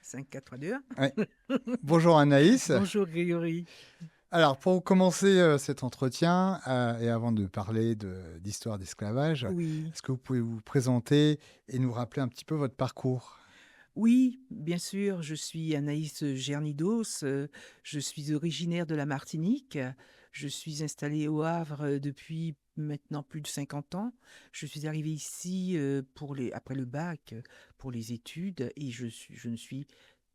5, 4, 3, 2, 1. Ouais. Bonjour Anaïs. Bonjour Grégory. Alors pour commencer cet entretien et avant de parler d'histoire d'esclavage, Oui, est-ce que vous pouvez vous présenter et nous rappeler un petit peu votre parcours? oui, bien sûr, je suis Anaïs Gernidos, je suis originaire de la Martinique, je suis installée au Havre depuis maintenant plus de 50 ans. Je suis arrivée ici après le bac pour les études et je ne suis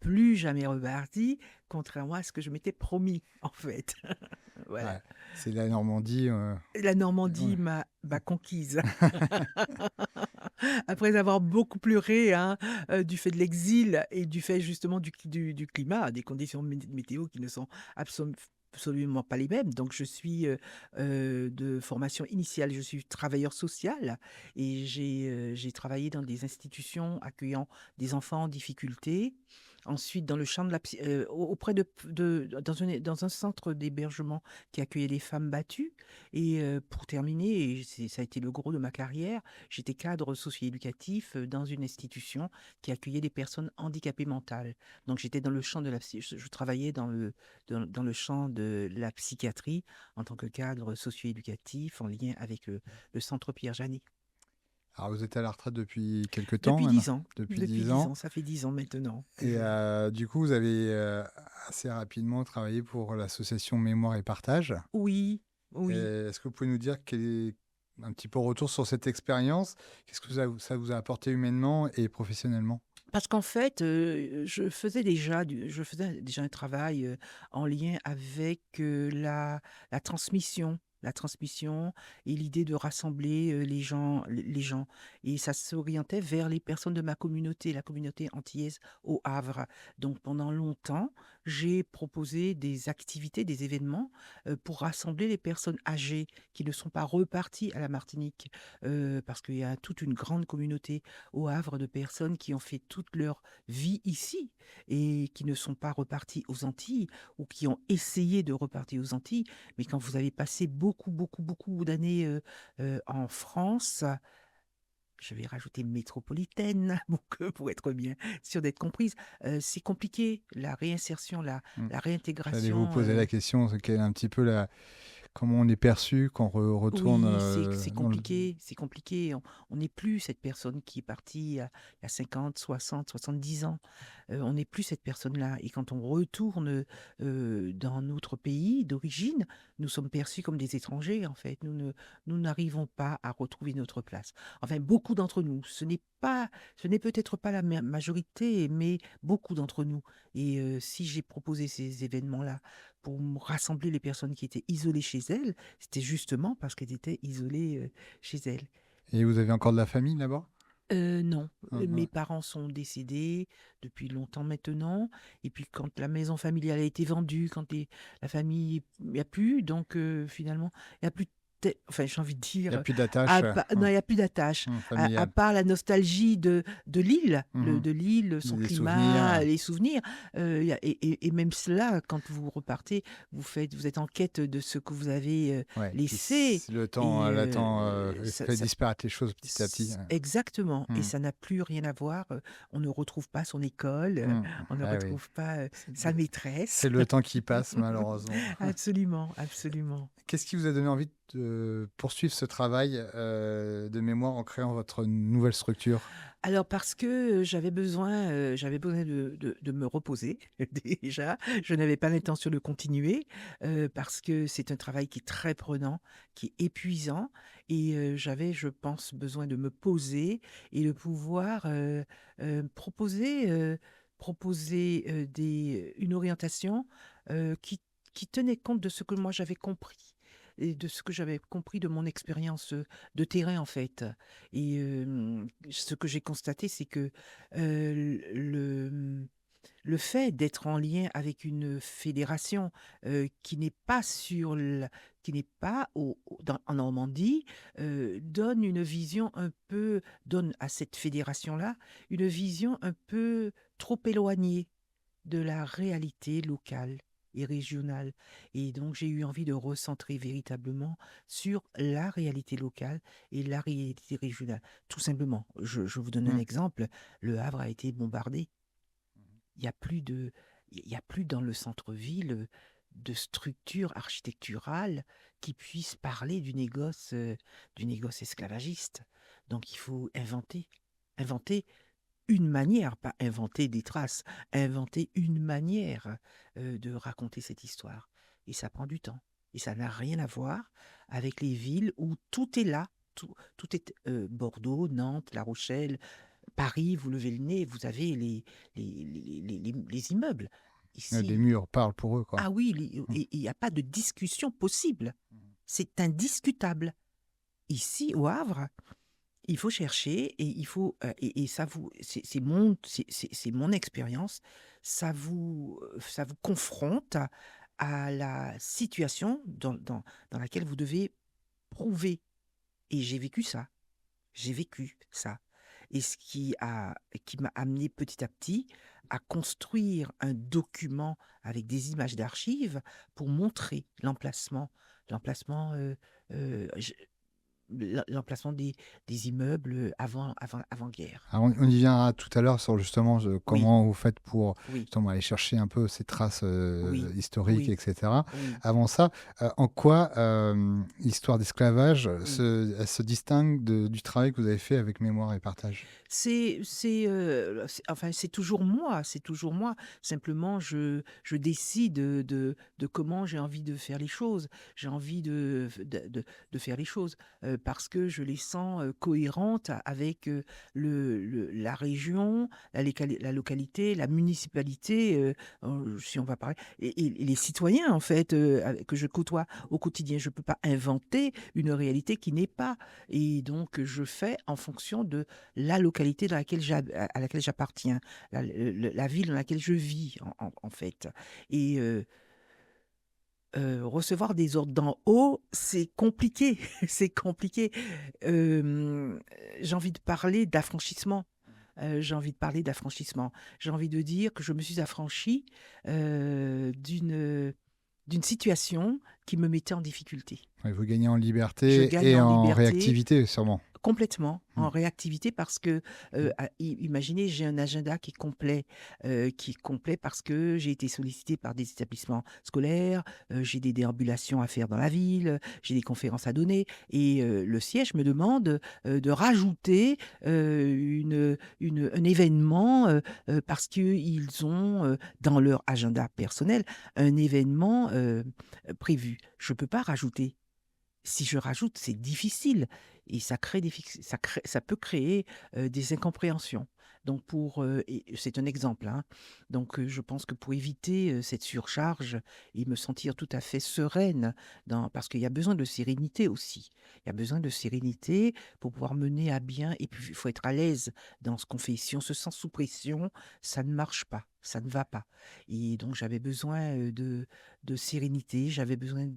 plus jamais repartie, contrairement à ce que je m'étais promis en fait. Voilà. Ouais, c'est la Normandie. La Ouais. Normandie m'a conquise. Après avoir beaucoup pleuré hein, du fait de l'exil et du fait justement du climat, des conditions météo qui ne sont absolument pas les mêmes. Donc je suis de formation initiale, je suis travailleur social et j'ai travaillé dans des institutions accueillant des enfants en difficulté. Ensuite, dans le champ de auprès dans un centre d'hébergement qui accueillait les femmes battues. Et pour terminer, et ça a été le gros de ma carrière, j'étais cadre socio-éducatif dans une institution qui accueillait des personnes handicapées mentales. Donc j'étais dans le champ je travaillais dans le champ de la psychiatrie en tant que cadre socio-éducatif en lien avec le centre Pierre-Janet. Alors vous êtes à la retraite depuis quelque temps Depuis maintenant? 10 ans. Depuis Depuis 10 10 ans. ans, ça fait 10 ans maintenant que Et je... du coup, vous avez assez rapidement travaillé pour l'association Mémoire et Partage. Oui, Et oui. est-ce que vous pouvez nous dire quel est un petit peu retour sur cette expérience? Qu'est-ce que ça vous a apporté humainement et professionnellement? Parce qu'en fait, je faisais déjà un travail en lien avec la transmission. La transmission et l'idée de rassembler les gens. Et ça s'orientait vers les personnes de ma communauté, la communauté antillaise au Havre. Donc pendant longtemps, j'ai proposé des activités, des événements pour rassembler les personnes âgées qui ne sont pas reparties à la Martinique. Parce qu'il y a toute une grande communauté au Havre de personnes qui ont fait toute leur vie ici et qui ne sont pas reparties aux Antilles ou qui ont essayé de repartir aux Antilles. Mais quand vous avez passé beaucoup d'années en France, je vais rajouter métropolitaine pour être bien sûr d'être comprise, c'est compliqué. La réinsertion, Hmm. la J'allais vous réintégration. poser la question, c'est quelle est un petit peu comment on est perçu quand on retourne Oui, c'est dans le... compliqué, c'est compliqué. On n'est plus cette personne qui est partie il y a 50, 60, 70 ans. On n'est plus cette personne-là. Et quand on retourne dans notre pays d'origine, nous sommes perçus comme des étrangers, en fait. Nous n'arrivons pas à retrouver notre place. Enfin, beaucoup d'entre nous. Ce n'est peut-être pas la majorité, mais beaucoup d'entre nous. Et si j'ai proposé ces événements-là pour rassembler les personnes qui étaient isolées chez elles, c'était justement parce qu'elle était isolée chez elle. Et vous avez encore de la famille là-bas? Non, mes Mhm. parents sont décédés depuis longtemps maintenant. Et puis quand la maison familiale a été vendue, la famille, il n'y a plus, donc finalement, il n'y a plus enfin j'ai envie de Il n'y a dire, plus d'attache non, il n'y a plus d'attache, à familiale. part la nostalgie de l'île, Mhm. de l'île, son Des climat, souvenirs. les souvenirs. Et même cela, quand vous repartez, vous êtes en quête de ce que vous avez Ouais. Puis laissé. Et le temps fait ça disparaître les choses petit à petit. Exactement, et Mhm. ça n'a plus rien à voir. On ne retrouve pas son école, Mhm. on ne Ah oui. retrouve pas C'est sa maîtresse. c'est le temps qui passe, malheureusement. Absolument, absolument. Qu'est-ce qui vous a donné envie de poursuivre ce travail de mémoire en créant votre nouvelle structure? Alors parce que j'avais besoin de me reposer déjà. Je n'avais pas l'intention de continuer parce que c'est un travail qui est très prenant, qui est épuisant et j'avais, je pense, besoin de me poser et de pouvoir proposer une orientation qui tenait compte de ce que moi j'avais compris et de ce que j'avais compris de mon expérience de terrain en fait. Et ce que j'ai constaté, c'est que le fait d'être en lien avec une fédération qui n'est pas qui n'est pas en Normandie, donne à cette fédération-là une vision un peu trop éloignée de la réalité locale et régionale. Et donc, j'ai eu envie de recentrer véritablement sur la réalité locale et la réalité régionale. Tout simplement, je vous donne un Hmm. exemple, le Havre a été bombardé. Il y a plus de il y a plus dans le centre-ville, de structure architecturale qui puisse parler du négoce esclavagiste. Donc il faut inventer une manière, pas inventer des traces, inventer une manière, de raconter cette histoire et ça prend du temps et ça n'a rien à voir avec les villes où tout est là, tout est, Bordeaux, Nantes, La Rochelle, Paris, vous levez le nez, vous avez les immeubles. Les Ici, murs parlent pour eux, quoi. ah oui, Mmh. et il n'y a pas de discussion possible. C'est indiscutable. Ici, au Havre, il faut chercher et il faut, et ça vous, c'est mon expérience, ça vous confronte à la situation dans laquelle vous devez prouver. Et j'ai vécu ça. J'ai vécu ça. Et qui m'a amené petit à petit à construire un document avec des images d'archives pour montrer l'emplacement, je l'emplacement des immeubles avant-guerre. Alors on y viendra tout à l'heure sur justement Oui, comment vous faites pour oui, justement aller chercher un peu ces traces oui, historiques, oui, etc. oui. Avant ça, en quoi l'histoire d'esclavage Mmh. elle se distingue du travail que vous avez fait avec Mémoire et Partage? Enfin, c'est toujours moi, c'est toujours moi. Simplement, je décide de comment j'ai envie de faire les choses. J'ai envie de faire les choses, parce que je les sens, cohérentes avec, la région, la localité, la municipalité, si on va parler et les citoyens, en fait, que je côtoie au quotidien. Je ne peux pas inventer une réalité qui n'est pas et donc je fais en fonction de la localité dans laquelle à laquelle j'appartiens, la ville dans laquelle je vis, en fait. Et recevoir des ordres d'en haut, c'est compliqué. C'est compliqué. Euh, j'ai envie de parler d'affranchissement. J'ai envie de parler d'affranchissement. J'ai envie de dire que je me suis affranchie d'une situation qui me mettait en difficulté. Ouais, vous gagnez en Je liberté gagne et en en liberté. réactivité, sûrement. Complètement, Mmh. en réactivité parce que, Mmh. imaginez, j'ai un agenda qui est complet parce que j'ai été sollicitée par des établissements scolaires, j'ai des déambulations à faire dans la ville, j'ai des conférences à donner et le siège me demande, de rajouter, un événement, parce qu'ils ont, dans leur agenda personnel, un événement, prévu. Je ne peux pas rajouter. Si je rajoute, c'est difficile et ça peut créer, des incompréhensions. Donc et c'est un exemple, hein. Donc je pense que pour éviter, cette surcharge et me sentir tout à fait sereine parce qu'il y a besoin de sérénité aussi. Il y a besoin de sérénité pour pouvoir mener à bien et puis il faut être à l'aise dans ce qu'on fait. Si on se sent sous pression, ça ne marche pas, ça ne va pas et donc j'avais besoin, de sérénité, j'avais besoin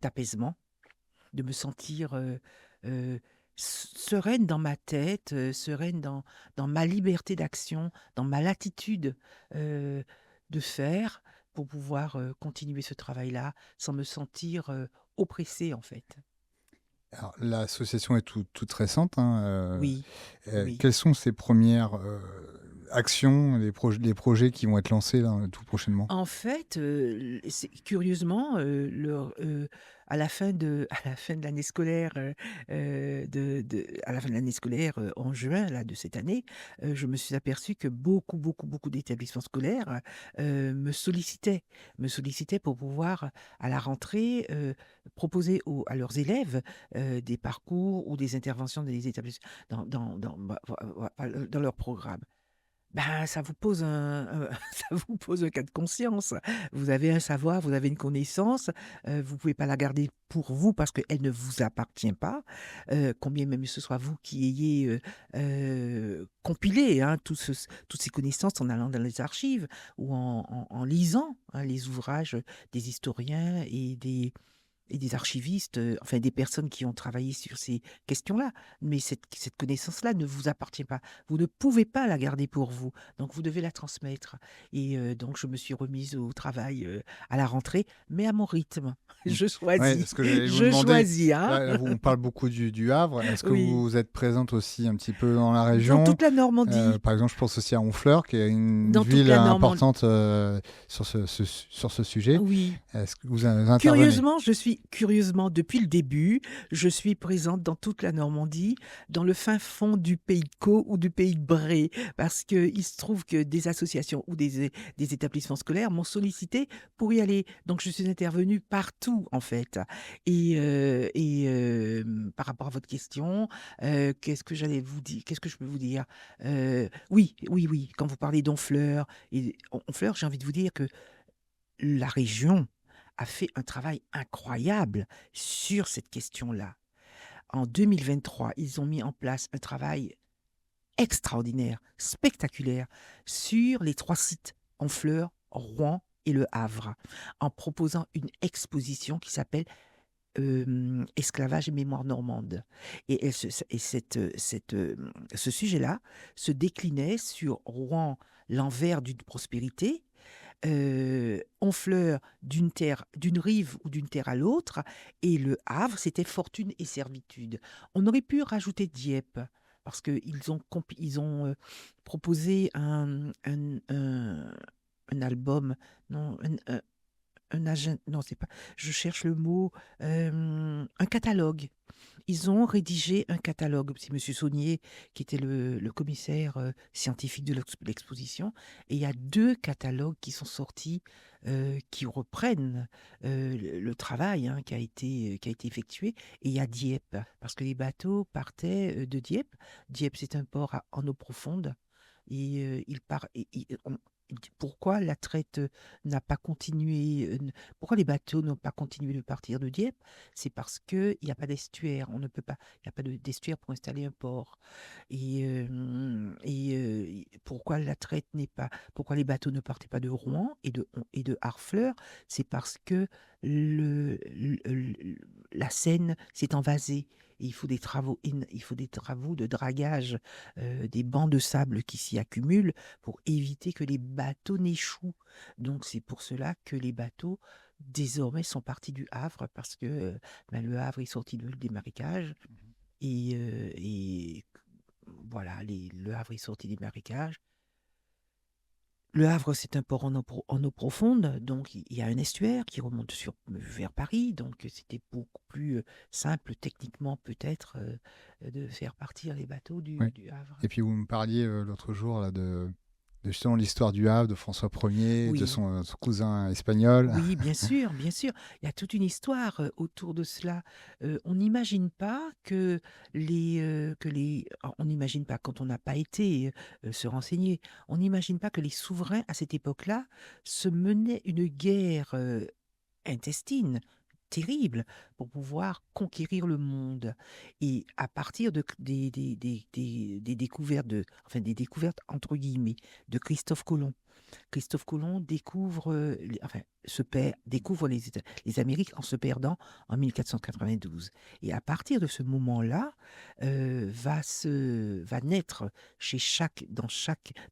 d'apaisement, de me sentir, sereine dans ma tête, sereine dans ma liberté d'action, dans ma latitude, de faire pour pouvoir, continuer ce travail-là sans me sentir, oppressée, en fait. Alors, l'association est toute récente, hein, Oui, oui. quelles sont ces premières actions, les projets qui vont être lancés là, tout prochainement? En fait, c'est curieusement, à la fin de à la fin de l'année scolaire, à la fin de l'année scolaire, en juin là, de cette année, je me suis aperçue que beaucoup, beaucoup, beaucoup d'établissements scolaires, me sollicitaient pour pouvoir, à la rentrée, proposer à leurs élèves, des parcours ou des interventions dans les établissements dans leur programme. Ben, ça vous pose ça vous pose un cas de conscience. Vous avez un savoir, vous avez une connaissance, vous pouvez pas la garder pour vous parce qu'elle ne vous appartient pas, combien même ce soit vous qui ayez, compilé, hein, toutes ces connaissances en allant dans les archives ou en lisant, hein, les ouvrages des historiens et et des archivistes, enfin des personnes qui ont travaillé sur ces questions-là. Mais cette connaissance-là ne vous appartient pas. Vous ne pouvez pas la garder pour vous. Donc vous devez la transmettre. Et donc je me suis remise au travail à la rentrée, mais à mon rythme. Mm. Je Ouais, choisis. ce que j'allais vous Je demander, choisis, hein. là, on parle beaucoup du Havre. Est-ce que Oui. vous êtes présente aussi un petit peu dans la Dans région? toute la Normandie. Par exemple, je pense aussi à Honfleur, qui est une Dans toute ville la Normandie. importante sur ce sujet. Oui. Est-ce que vous intervenez? Curieusement, curieusement, depuis le début, je suis présente dans toute la Normandie, dans le fin fond du pays de Caux ou du pays de Bray, parce qu'il se trouve que des associations ou des établissements scolaires m'ont sollicité pour y aller. Donc, je suis intervenue partout, en fait. Par rapport à votre question, qu'est-ce que j'allais vous dire? Qu'est-ce que je peux vous dire? Oui, oui, oui. Quand vous parlez d'Honfleur, Honfleur, j'ai envie de vous dire que la région a fait un travail incroyable sur cette question-là. En 2023, ils ont mis en place un travail extraordinaire, spectaculaire, sur les 3 sites, Honfleur, Rouen et Le Havre, en proposant une exposition qui s'appelle Esclavage et mémoire normande. Ce sujet-là se déclinait sur Rouen, l'envers d'une prospérité, Honfleur d'une rive ou d'une terre à l'autre, et Le Havre, c'était fortune et servitude. On aurait pu rajouter Dieppe, parce ils ont proposé un album, non, un agent, non, c'est pas, je cherche le mot, un catalogue. Ils ont rédigé un catalogue. C'est M. Saunier qui était le commissaire scientifique de l'exposition. Et il y a 2 catalogues qui sont sortis, qui reprennent le travail, hein, qui a été effectué. Et il y a Dieppe, parce que les bateaux partaient de Dieppe. Dieppe, c'est un port en eau profonde. Et pourquoi la traite n'a pas continué, pourquoi les bateaux n'ont pas continué de partir de Dieppe? C'est parce qu'il n'y a pas d'estuaire. On ne peut pas, il n'y a pas d'estuaire pour installer un port. Pourquoi la traite n'est pas, pourquoi les bateaux ne partaient pas de Rouen et de Harfleur? C'est parce que la Seine s'est envasée. Et il faut des travaux de dragage, des bancs de sable qui s'y accumulent pour éviter que les bateaux n'échouent. Donc c'est pour cela que les bateaux désormais sont partis du Havre, parce que le Havre est sorti des marécages et voilà, le Havre est sorti des marécages. Le Havre, c'est un port en eau profonde, donc il y a un estuaire qui remonte vers Paris, donc c'était beaucoup plus simple techniquement peut-être de faire partir les bateaux Oui. du Havre. Et puis vous me parliez l'autre jour là, de justement l'histoire du Havre, de François Ier, de Oui. son cousin espagnol. Oui, bien sûr, bien sûr. Il y a toute une histoire autour de cela. On n'imagine pas on n'imagine pas quand on n'a pas été se renseigner, on n'imagine pas que les souverains à cette époque-là se menaient une guerre intestine terrible pour pouvoir conquérir le monde. Et à partir des découvertes des découvertes entre guillemets de Christophe Colomb. Christophe Colomb découvre, découvre les Amériques en se perdant en 1492. Et à partir de ce moment-là, va naître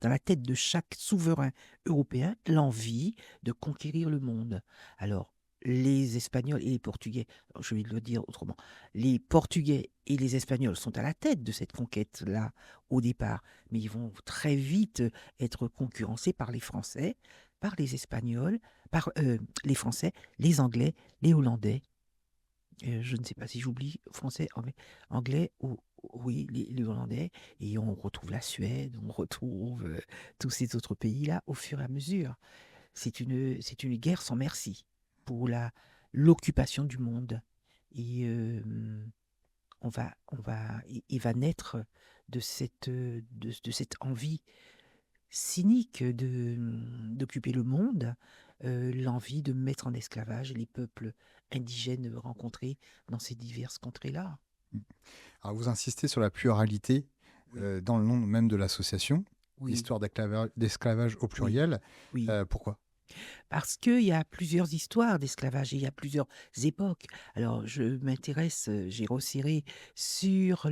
dans la tête de chaque souverain européen l'envie de conquérir le monde. Alors, les Espagnols et les Portugais, je vais le dire autrement, les Portugais et les Espagnols sont à la tête de cette conquête-là au départ, mais ils vont très vite être concurrencés par les Français, par les Espagnols, par les Français, les Anglais, les Hollandais. Je ne sais pas si j'oublie Français, Anglais ou oui, les Hollandais. Et on retrouve la Suède, on retrouve tous ces autres pays-là au fur et à mesure. C'est une guerre sans merci pour l'occupation du monde. Et il va naître de cette envie cynique d'occuper le monde, l'envie de mettre en esclavage les peuples indigènes rencontrés dans ces diverses contrées-là. Alors vous insistez sur la pluralité Oui, dans le nom même de l'association, oui, histoire d'esclavage au oui, pluriel. oui. Pourquoi? Parce qu'il y a plusieurs histoires d'esclavage et il y a plusieurs époques. Alors, j'ai resserré sur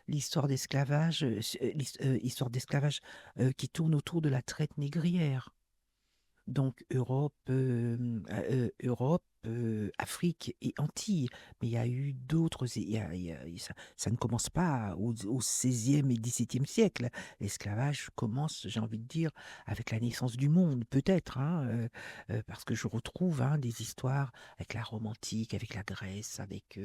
l'histoire d'esclavage, histoire d'esclavage qui tourne autour de la traite négrière. Donc Europe, Afrique et Antilles. Mais il y a eu d'autres, ça ne commence pas au 16e et 17e siècle. L'esclavage commence, j'ai envie de dire, avec la naissance du monde, peut-être, hein, parce que je retrouve hein, des histoires avec la Rome antique, avec la Grèce, avec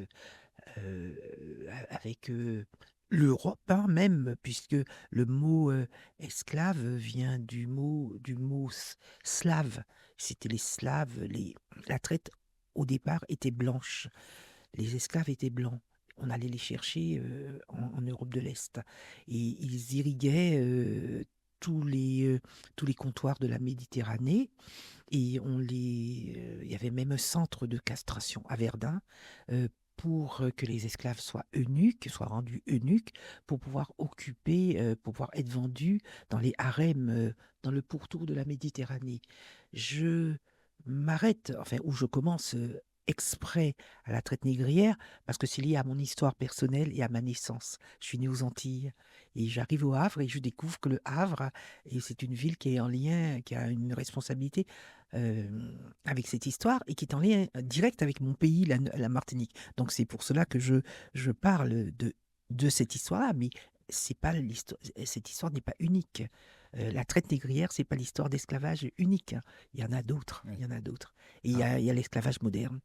l'Europe hein, même, puisque le mot esclave vient du mot slave. C'était les Slaves, la traite au départ était blanche, les esclaves étaient blancs. On allait les chercher en Europe de l'Est et ils irriguaient tous les comptoirs de la Méditerranée et il y avait même un centre de castration à Verdun pour que les esclaves soient rendus eunuques, pour pouvoir pour pouvoir être vendus dans les harems, dans le pourtour de la Méditerranée. Je m'arrête, enfin, où je commence exprès à la traite négrière, parce que c'est lié à mon histoire personnelle et à ma naissance. Je suis né aux Antilles et j'arrive au Havre et je découvre que le Havre, et c'est une ville qui est en lien, qui a une responsabilité euh, avec cette histoire et qui est en lien direct avec mon pays, la Martinique. Donc c'est pour cela que je parle de cette histoire-là, mais c'est pas l'histoire, cette histoire n'est pas unique. La traite négrière, c'est pas l'histoire d'esclavage unique, hein. Il y en a d'autres, Oui. il y en a d'autres. Et il y Alors, a, il y a l'esclavage moderne,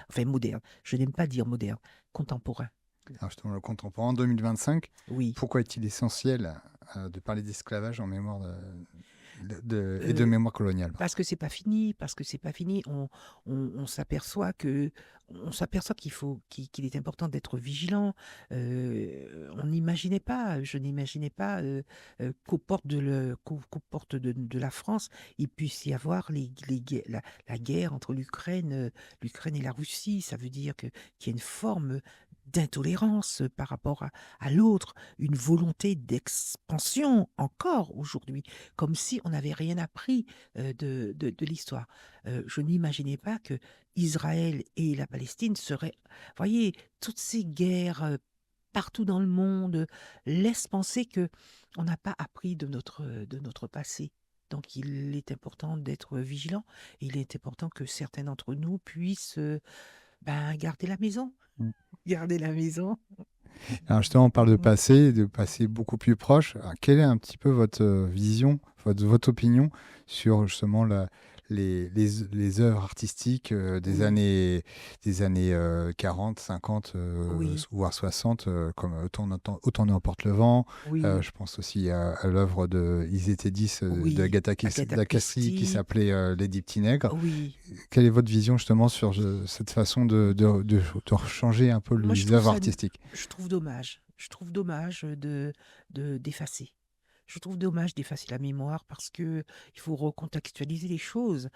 enfin moderne, je n'aime pas dire moderne, contemporain. alors justement, le contemporain, en 2025, Oui. pourquoi est-il essentiel de parler d'esclavage en mémoire et de Euh, mémoire coloniale? Parce que c'est pas fini, parce que c'est pas fini. On s'aperçoit qu'il est important d'être vigilant. Je n'imaginais pas qu'aux portes de la France, il puisse y avoir la guerre entre l'Ukraine et la Russie. Ça veut dire qu'il y a une forme d'intolérance par rapport à l'autre, une volonté d'expansion encore aujourd'hui, comme si on n'avait rien appris de l'histoire. Je n'imaginais pas que Israël et la Palestine seraient, voyez, toutes ces guerres partout dans le monde laissent penser que on n'a pas appris de notre passé. Donc il est important d'être vigilant. Il est important que certains d'entre nous puissent garder la maison. Mm. Garder la maison. Alors justement, on parle de passé beaucoup plus proche. Alors, quelle est un petit peu votre vision, votre opinion sur justement les œuvres artistiques Oui, des années 40, 50, oui, voire 60, comme Autant nous emporte le vent. oui, Je pense aussi à l'œuvre de Ils étaient 10 de oui. Agatha Christie qui Christie, s'appelait Les Dix Petits Nègres. oui. Quelle est votre vision justement sur cette façon de changer un peu Moi, je les trouve œuvres ça, artistiques? je trouve dommage. Je trouve dommage d'effacer. Je trouve dommage d'effacer la mémoire parce que il faut recontextualiser les choses.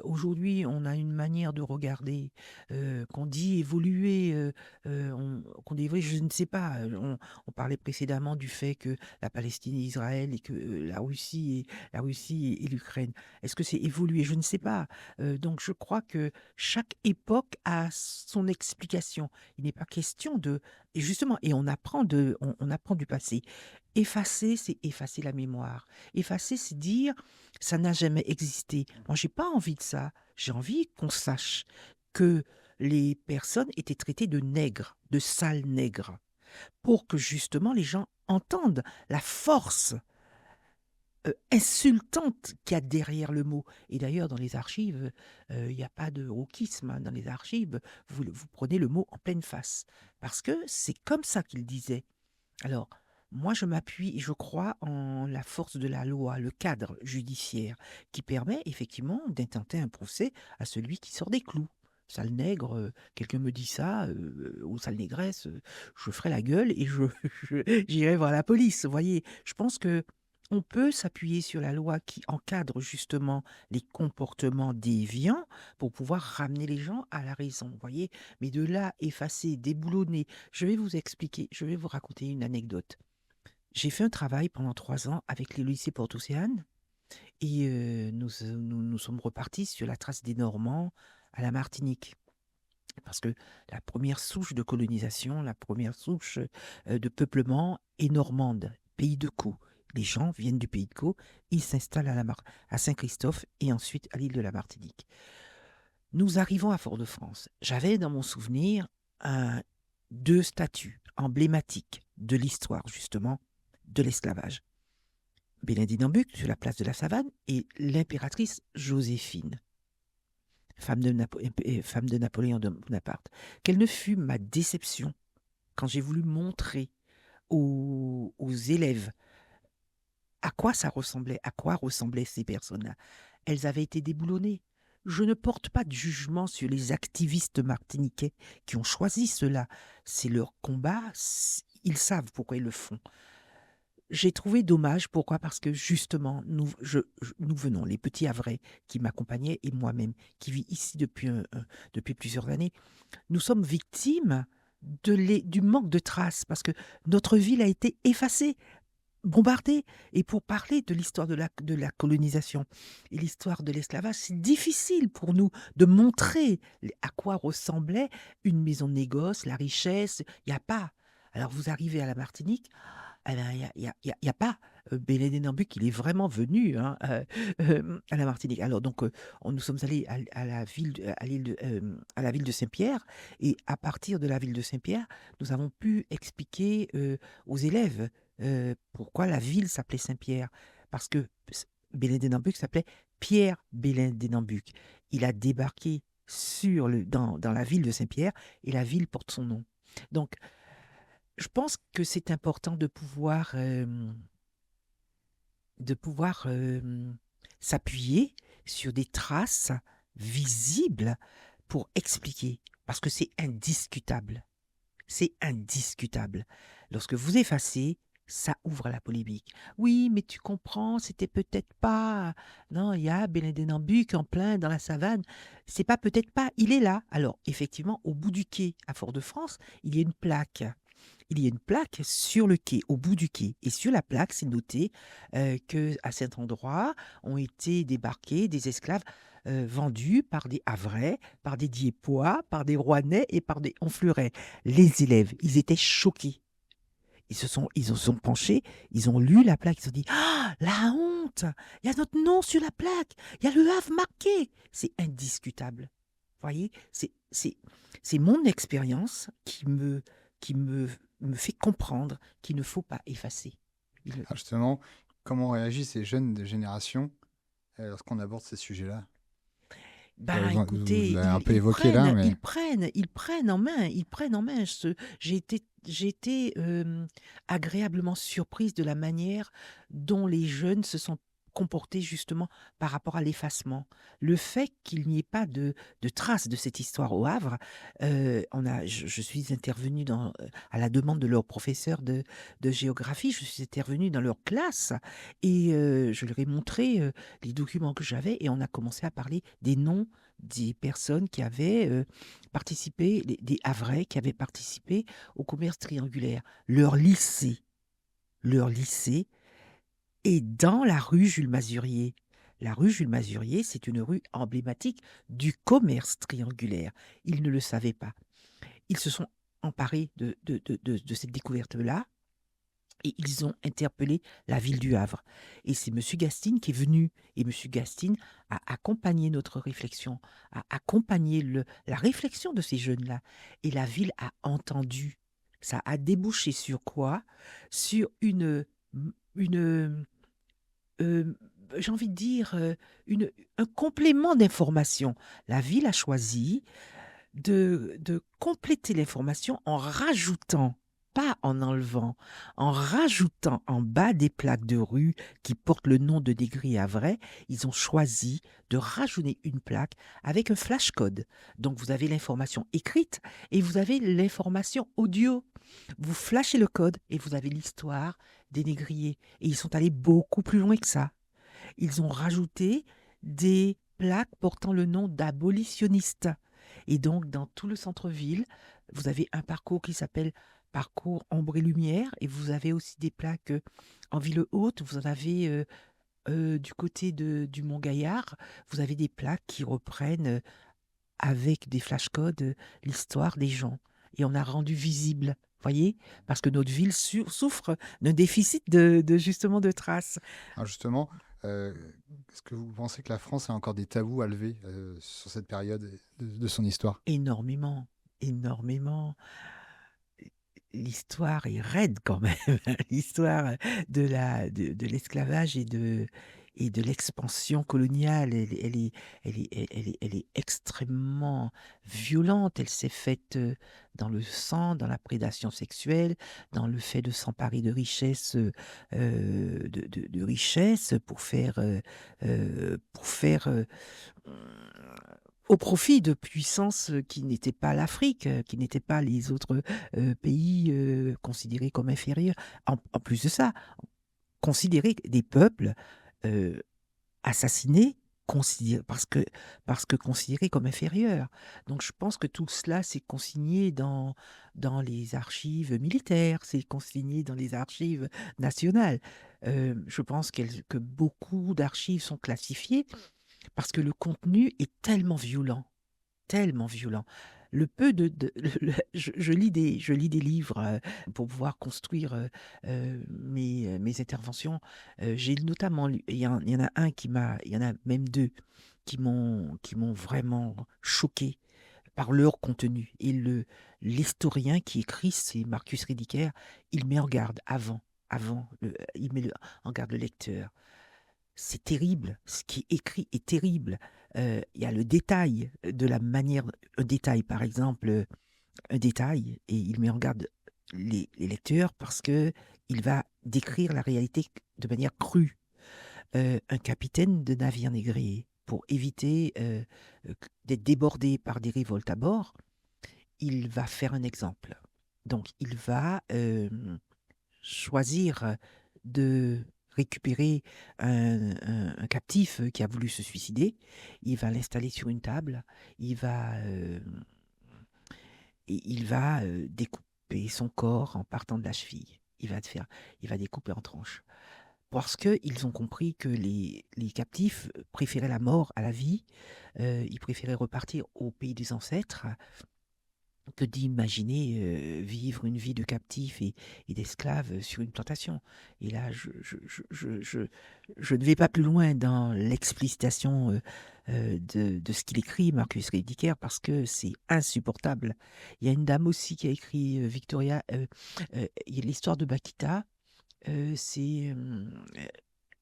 Aujourd'hui, on a une manière de regarder qu'on dit évoluer, qu'on dit évoluer, je ne sais pas. On parlait précédemment du fait que la Palestine et Israël et que la Russie et l'Ukraine. Est-ce que c'est évoluer? Je ne sais pas. Donc, je crois que chaque époque a son explication. Il n'est pas question de et justement on apprend du passé. Effacer, c'est effacer la mémoire. Effacer, c'est dire ça n'a jamais existé. Moi, j'ai pas envie de ça. J'ai envie qu'on sache que les personnes étaient traitées de nègres, de sales nègres, pour que justement les gens entendent la force insultante qu'il y a derrière le mot. Et d'ailleurs, dans les archives, il n'y a pas de wokisme, hein. Dans les archives, vous prenez le mot en pleine face. Parce que c'est comme ça qu'il disait. Alors, moi, je m'appuie et je crois en la force de la loi, le cadre judiciaire, qui permet effectivement d'intenter un procès à celui qui sort des clous. Sale nègre, quelqu'un me dit ça, ou sale négresse, je ferai la gueule et j'irai voir la police. Vous voyez, je pense que on peut s'appuyer sur la loi qui encadre justement les comportements déviants pour pouvoir ramener les gens à la raison. Vous voyez, mais de là, effacer, déboulonner, je vais vous expliquer, je vais vous raconter une anecdote. J'ai fait un travail pendant 3 ans avec les lycées Port-Océane Et nous sommes repartis sur la trace des Normands à la Martinique. Parce que la première souche de colonisation, la première souche de peuplement est normande, pays de Caux. Les gens viennent du pays de Caux, ils s'installent à Saint-Christophe et ensuite à l'île de la Martinique. Nous arrivons à Fort-de-France. J'avais dans mon souvenir deux statues emblématiques de l'histoire, justement, de l'esclavage. Bénédicte d'Ambuc, sur la place de la Savane, et l'impératrice Joséphine, femme de Napoléon Bonaparte. Quelle ne fut ma déception quand j'ai voulu montrer aux élèves à quoi ça ressemblait, à quoi ressemblaient ces personnes-là. Elles avaient été déboulonnées. Je ne porte pas de jugement sur les activistes martiniquais qui ont choisi cela. C'est leur combat, ils savent pourquoi ils le font. J'ai trouvé dommage, pourquoi? Parce que justement, nous venons, les petits Havrais qui m'accompagnaient et moi-même, qui vis ici depuis plusieurs années, nous sommes victimes du manque de traces, parce que notre ville a été effacée, bombardée. Et pour parler de l'histoire de la colonisation et l'histoire de l'esclavage, c'est difficile pour nous de montrer à quoi ressemblait une maison de négoce, la richesse. Il n'y a pas. Alors vous arrivez à la Martinique, eh ben, il y a pas. Bénédicte Nambuc, il est vraiment venu à la Martinique. Alors donc, nous sommes allés à la ville, à la ville de Saint-Pierre, et à partir de la ville de Saint-Pierre, nous avons pu expliquer aux élèves pourquoi la ville s'appelait Saint-Pierre. Parce que Bénédicte Nambuc s'appelait Pierre Bénédicte Nambuc. Il a débarqué dans la ville de Saint-Pierre, et la ville porte son nom. Donc, je pense que c'est important de pouvoir s'appuyer sur des traces visibles pour expliquer, parce que c'est indiscutable. C'est indiscutable. Lorsque vous effacez, ça ouvre la polémique. Oui, mais tu comprends, c'était peut-être pas. Non, il y a Bénédicte Nambuc en plein dans la savane. C'est pas peut-être pas, il est là. Alors, effectivement, au bout du quai à Fort-de-France, il y a une plaque. Il y a une plaque sur le quai, au bout du quai. Et sur la plaque, c'est noté qu'à cet endroit ont été débarqués des esclaves vendus par des Havrais, par des Diepois, par des Rouennais et par des Honfleurais. Les élèves, ils étaient choqués. Ils se sont penchés, ils ont lu la plaque, ils ont dit: Ah, la honte! Il y a notre nom sur la plaque, il y a le Havre marqué. C'est indiscutable. Vous voyez, c'est mon expérience qui me fait comprendre qu'il ne faut pas effacer. Alors justement, comment réagissent ces jeunes de génération lorsqu'on aborde ces sujets-là? Ben, Vous écoutez, l'avez un peu évoqué là, mais ils prennent en main. J'ai été agréablement surprise de la manière dont les jeunes se sont comportés justement par rapport à l'effacement. Le fait qu'il n'y ait pas de traces de cette histoire au Havre, je suis intervenue à la demande de leur professeur de géographie, je suis intervenue dans leur classe et je leur ai montré les documents que j'avais, et on a commencé à parler des noms des personnes qui avaient participé, des Havrais qui avaient participé au commerce triangulaire. Leur lycée est dans la rue Jules Mazurier. La rue Jules Mazurier, c'est une rue emblématique du commerce triangulaire. Ils ne le savaient pas. Ils se sont emparés de cette découverte-là, et ils ont interpellé la ville du Havre. Et c'est M. Gastine qui est venu. Et M. Gastine a accompagné notre réflexion, a accompagné la réflexion de ces jeunes-là. Et la ville a entendu. Ça a débouché sur quoi? Sur une j'ai envie de dire, un complément d'information. La ville a choisi de compléter l'information en rajoutant, pas en enlevant, en rajoutant en bas des plaques de rue qui portent le nom de Degris Havrais. Ils ont choisi de rajouter une plaque avec un flash code. Donc vous avez l'information écrite et vous avez l'information audio. Vous flashez le code et vous avez l'histoire des négriers. Et ils sont allés beaucoup plus loin que ça. Ils ont rajouté des plaques portant le nom d'abolitionnistes. Et donc, dans tout le centre-ville, vous avez un parcours qui s'appelle Parcours Ombre et Lumière, et vous avez aussi des plaques en ville haute. Vous en avez du côté du Mont Gaillard, vous avez des plaques qui reprennent avec des flashcodes l'histoire des gens. Et on a rendu visible, voyez, parce que notre ville souffre d'un déficit justement de traces. Alors justement, euh, est-ce que vous pensez que la France a encore des tabous à lever sur cette période de son histoire? Énormément, énormément. L'histoire est raide quand même. L'histoire de l'esclavage et de l'expansion coloniale, elle est extrêmement violente. Elle s'est faite dans le sang, dans la prédation sexuelle, dans le fait de s'emparer de richesses, de richesses pour faire au profit de puissances qui n'étaient pas l'Afrique, qui n'étaient pas les autres pays considérés comme inférieurs. En plus de ça, considérer des peuples euh, assassinés parce que considérés comme inférieurs. Donc je pense que tout cela c'est consigné dans les archives militaires, c'est consigné dans les archives nationales. Je pense que beaucoup d'archives sont classifiées parce que le contenu est tellement violent, tellement violent. Le peu je lis des livres pour pouvoir construire mes interventions. J'ai notamment lu, il y en a un il y en a même deux qui m'ont vraiment choqué par leur contenu. Et l'historien qui écrit, c'est Marcus Rediker, il met en garde il met en garde le lecteur. C'est terrible, ce qui est écrit est terrible. Il y a le détail de la manière, un détail par exemple, un détail, et il met en garde les lecteurs parce que il va décrire la réalité de manière crue. Un capitaine de navire négrier, pour éviter d'être débordé par des révoltes à bord, il va faire un exemple. Donc il va choisir de récupérer un captif qui a voulu se suicider. Il va l'installer sur une table. Il va, il va découper son corps en partant de la cheville. Il va découper en tranches. Parce qu'ils ont compris que les captifs préféraient la mort à la vie. Ils préféraient repartir au pays des ancêtres que d'imaginer vivre une vie de captif et d'esclave sur une plantation. Et là, je ne vais pas plus loin dans l'explicitation de ce qu'il écrit, Marcus Rediker, parce que c'est insupportable. Il y a une dame aussi qui a écrit Victoria, il y a l'histoire de Bakita, c'est...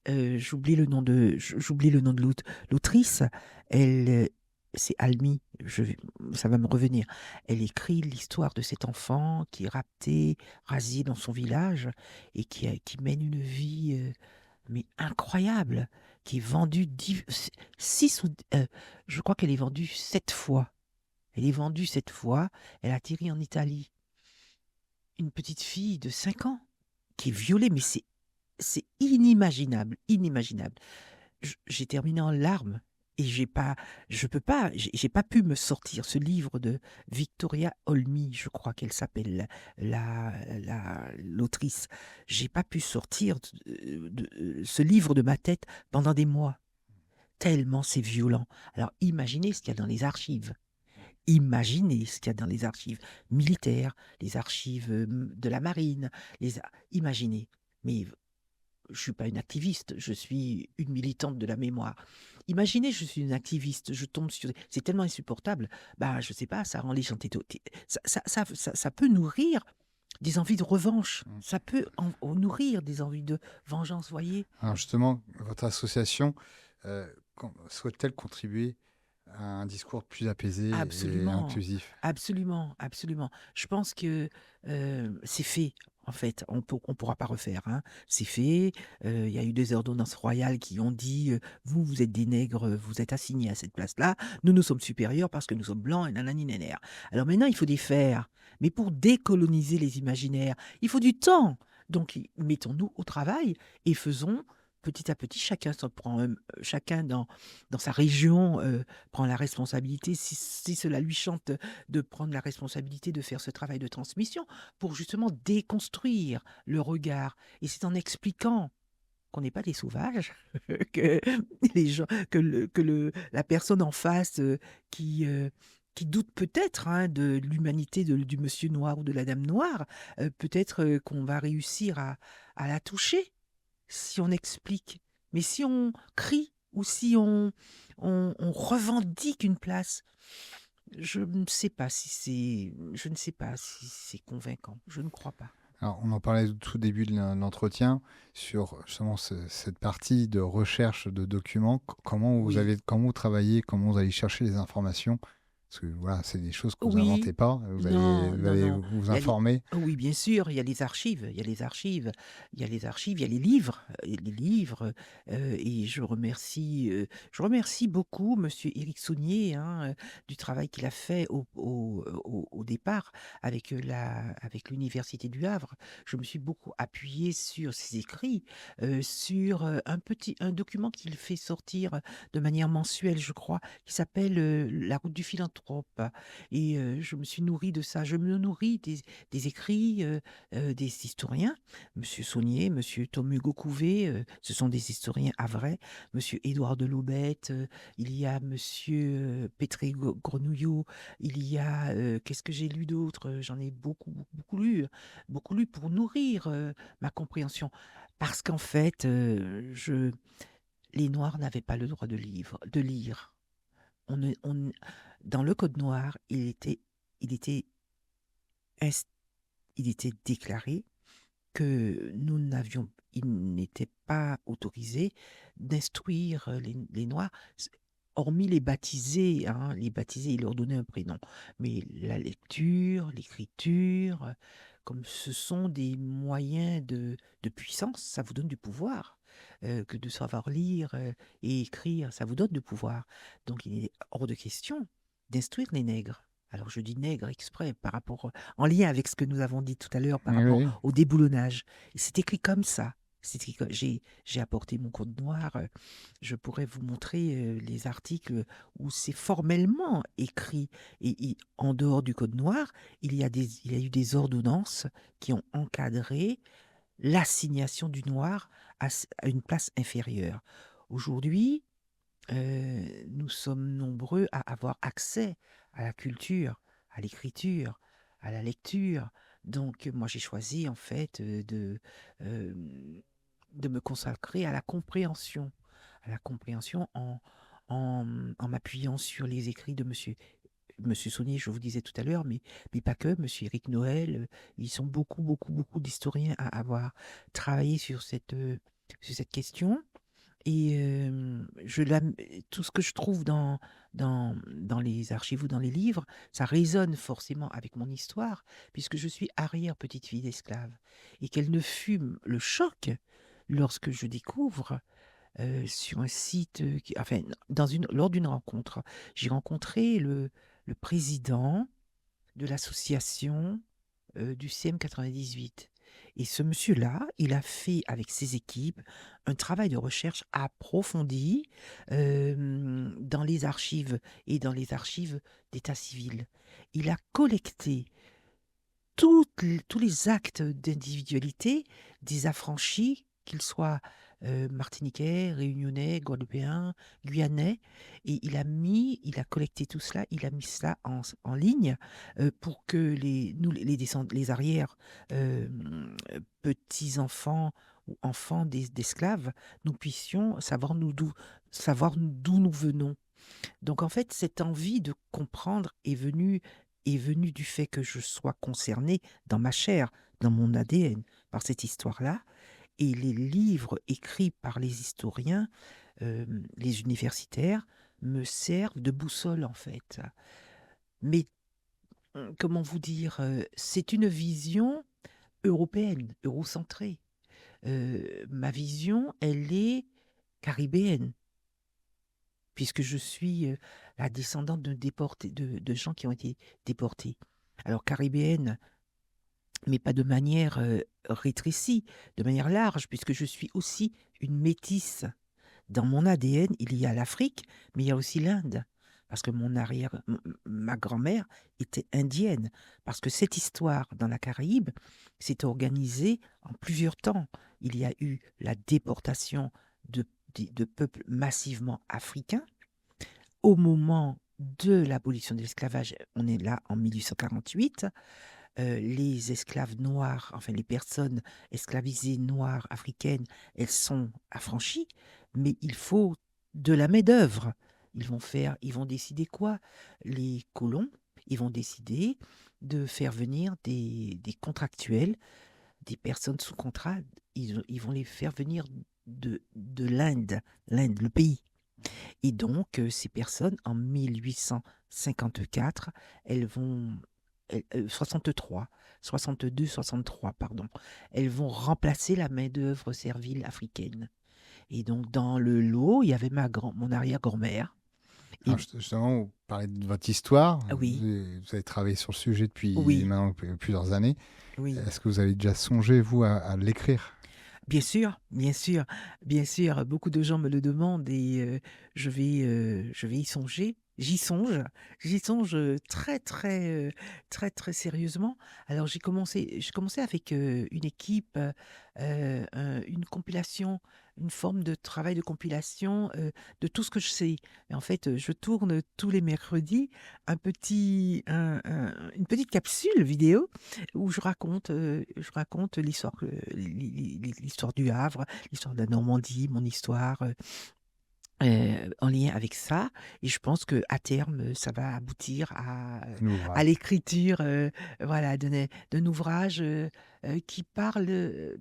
j'oublie le nom de l'autrice. Elle, c'est Almi, ça va me revenir. Elle écrit l'histoire de cet enfant qui est rapté, rasé dans son village et qui mène une vie mais incroyable, qui est vendue je crois qu'elle est vendue 7 fois. Elle est vendue 7 fois. Elle atterrit en Italie. Une petite fille de 5 ans qui est violée, mais c'est inimaginable, inimaginable. J'ai terminé en larmes et j'ai pas pu me sortir ce livre de Victoria Olmy, je crois qu'elle s'appelle l'autrice. J'ai pas pu sortir ce livre de ma tête pendant des mois, tellement c'est violent. Alors imaginez ce qu'il y a dans les archives. Imaginez ce qu'il y a dans les archives militaires, les archives de la marine. Imaginez. Mais je ne suis pas une activiste, je suis une militante de la mémoire. Imaginez, je suis une activiste, je tombe sur... C'est tellement insupportable, bah, je ne sais pas, ça rend les gens... Ça peut nourrir des envies de revanche, ça peut nourrir des envies de vengeance, voyez. Alors justement, votre association souhaite-t-elle contribuer à un discours plus apaisé et Absolument, inclusif? absolument, absolument. Je pense que c'est fait. En fait, on pourra pas refaire, hein. C'est fait. Il y a eu des ordonnances royales qui ont dit vous, vous êtes des nègres, vous êtes assignés à cette place-là. Nous sommes supérieurs parce que nous sommes blancs et nanani nanana. Alors maintenant, il faut des faire. Mais pour décoloniser les imaginaires, il faut du temps. Donc, mettons-nous au travail et faisons petit à petit, chacun dans sa région prend la responsabilité, si cela lui chante, de prendre la responsabilité de faire ce travail de transmission pour justement déconstruire le regard. Et c'est en expliquant qu'on n'est pas des sauvages, que les gens, la personne en face qui, euh, qui doute peut-être hein, de l'humanité du monsieur noir ou de la dame noire, peut-être qu'on va réussir à la toucher si on explique. Mais si on crie ou si on revendique une place, je ne sais pas si c'est convaincant. Je ne crois pas. Alors, on en parlait au tout début de l'entretien sur justement cette partie de recherche de documents. Oui, Comment vous travaillez, comment vous allez chercher les informations? Parce que voilà, c'est des choses que vous oui, inventez pas. non, Vous non, allez non. vous Il y a les... informer. Oui, bien sûr, il y a les archives, il y a les archives, il y a les archives, il y a les livres, et je remercie beaucoup Monsieur Éric Saunier hein, du travail qu'il a fait au départ avec l'Université du Havre. Je me suis beaucoup appuyée sur ses écrits, sur un document qu'il fait sortir de manière mensuelle, je crois, qui s'appelle La route du philanthrope. Et je me suis nourrie de ça. Je me nourris des écrits des historiens. Monsieur Saunier, Monsieur Tom-Hugo Couvé, ce sont des historiens à vrai. Monsieur Édouard de Laubette, il y a Monsieur Pétré Grenouillot, il y a, qu'est-ce que j'ai lu d'autre? J'en ai beaucoup lu pour nourrir ma compréhension. Parce qu'en fait, les Noirs n'avaient pas le droit de lire. On ne- on- Dans le Code noir, il était, ins- il était déclaré que il n'était pas autorisé d'instruire les Noirs, hormis les baptisés, hein, les baptisés, il leur donnait un prénom. Mais la lecture, l'écriture, comme ce sont des moyens de puissance, ça vous donne du pouvoir. Que de savoir lire et écrire, ça vous donne du pouvoir. Donc il est hors de question d'instruire les nègres. Alors je dis nègres exprès en lien avec ce que nous avons dit tout à l'heure par Oui, oui. rapport au déboulonnage. C'est écrit comme ça. J'ai apporté mon code noir. Je pourrais vous montrer les articles où c'est formellement écrit. En dehors du code noir, il y a eu des ordonnances qui ont encadré l'assignation du noir à une place inférieure. Aujourd'hui, nous sommes nombreux à avoir accès à la culture, à l'écriture, à la lecture. Donc, moi, j'ai choisi, en fait, euh, de me consacrer à la compréhension en m'appuyant sur les écrits de Monsieur Saunier, je vous disais tout à l'heure, mais pas que, Monsieur Éric Noël, ils sont beaucoup d'historiens à avoir travaillé sur cette question. Et tout ce que je trouve dans les archives ou dans les livres, ça résonne forcément avec mon histoire, puisque je suis arrière-petite-fille d'esclave. Et quel ne fut le choc lorsque je découvre sur un site, enfin, lors d'une rencontre, j'ai rencontré le président de l'association du CM 98. Et ce monsieur-là, il a fait avec ses équipes un travail de recherche approfondi dans les archives et dans les archives d'état civil. Il a collecté tous les actes d'individualité des affranchis, qu'ils soient martiniquais, réunionnais, guadeloupéens, guyanais, et il a collecté tout cela, il a mis cela en ligne pour que les arrières petits-enfants ou enfants d'esclaves, nous puissions savoir d'où nous venons. Donc en fait, cette envie de comprendre est venue du fait que je sois concernée dans ma chair, dans mon ADN, par cette histoire-là. Et les livres écrits par les historiens, les universitaires, me servent de boussole en fait. Mais comment vous dire, c'est une vision européenne, eurocentrée. Ma vision, elle est caribéenne, puisque je suis la descendante de gens qui ont été déportés. Alors caribéenne, mais pas de manière rétrécie, de manière large, puisque je suis aussi une métisse. Dans mon ADN, il y a l'Afrique, mais il y a aussi l'Inde. parce que ma grand-mère était indienne, parce que cette histoire dans la Caraïbe s'est organisée en plusieurs temps. Il y a eu la déportation de, de peuples massivement africains au moment de l'abolition de l'esclavage. On est là en 1848. Les esclaves noirs, enfin les personnes esclavisées noires africaines, elles sont affranchies, mais il faut de la main-d'œuvre. Ils vont décider quoi? Les colons, ils vont décider de faire venir des contractuels, des personnes sous contrat. Ils vont les faire venir de l'Inde, le pays. Et donc, ces personnes, en 1854, elles vont, 63, 62, 63, pardon, elles vont remplacer la main-d'œuvre servile africaine. Et donc, dans le lot, il y avait mon arrière-grand-mère. Et Alors, justement, vous parlez de votre histoire. oui, Vous avez travaillé sur le sujet depuis oui, maintenant plusieurs années. oui. Est-ce que vous avez déjà songé, vous, à l'écrire? Bien sûr, bien sûr, bien sûr. Beaucoup de gens me le demandent et je vais y songer. J'y songe très, très, très, très sérieusement. Alors j'ai commencé avec une équipe, une compilation, une forme de travail de compilation de tout ce que je sais. Et en fait, je tourne tous les mercredis une petite capsule vidéo où je raconte l'histoire du Havre, l'histoire de la Normandie, mon histoire, en lien avec ça. Et je pense qu'à terme, ça va aboutir Un à ouvrage. l'écriture, voilà, d'un ouvrage qui parle de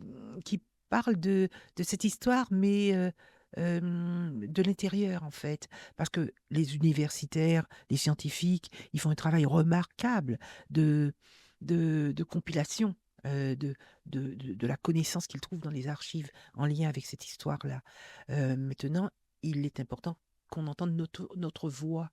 cette histoire, mais de l'intérieur, en fait. Parce que les universitaires, les scientifiques, ils font un travail remarquable de, de compilation. De la connaissance qu'ils trouvent dans les archives en lien avec cette histoire-là. Maintenant, il est important qu'on entende notre voix